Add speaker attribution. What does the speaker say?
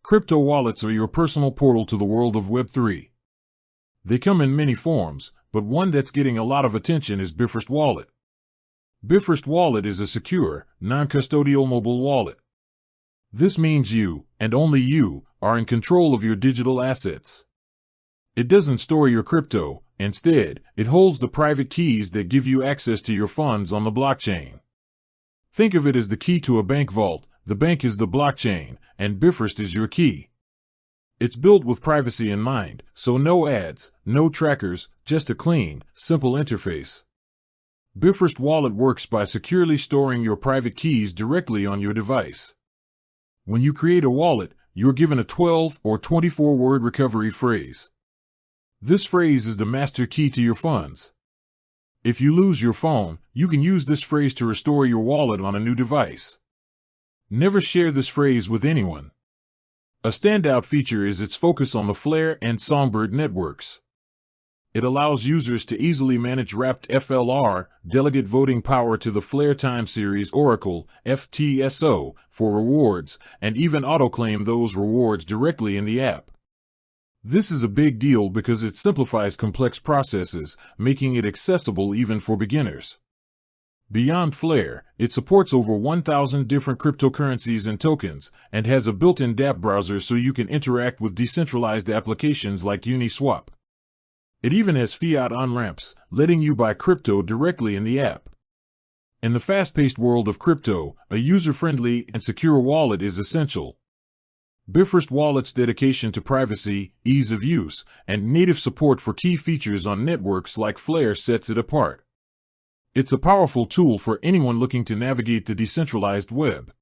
Speaker 1: Crypto wallets are your personal portal to the world of Web3. They come in many forms, but one that's getting a lot of attention is Bifrost Wallet. Bifrost Wallet is a secure, non-custodial mobile wallet. This means you, and only you, are in control of your digital assets. It doesn't store your crypto. Instead, it holds the private keys that give you access to your funds on the blockchain. Think of it as the key to a bank vault. The bank is the blockchain, and Bifrost is your key. It's built with privacy in mind, so no ads, no trackers, just a clean, simple interface. Bifrost Wallet works by securely storing your private keys directly on your device. When you create a wallet, you're given a 12 or 24-word recovery phrase. This phrase is the master key to your funds. If you lose your phone, you can use this phrase to restore your wallet on a new device. Never share this phrase with anyone. A standout feature is its focus on the Flare and Songbird networks. It allows users to easily manage wrapped FLR, delegate voting power to the Flare time series Oracle, FTSO, for rewards, and even autoclaim those rewards directly in the app. This is a big deal because it simplifies complex processes, making it accessible even for beginners. Beyond Flare, it supports over 1,000 different cryptocurrencies and tokens, and has a built-in dApp browser so you can interact with decentralized applications like Uniswap. It even has fiat on-ramps, letting you buy crypto directly in the app. In the fast-paced world of crypto, a user-friendly and secure wallet is essential. Bifrost Wallet's dedication to privacy, ease of use, and native support for key features on networks like Flare sets it apart. It's a powerful tool for anyone looking to navigate the decentralized web.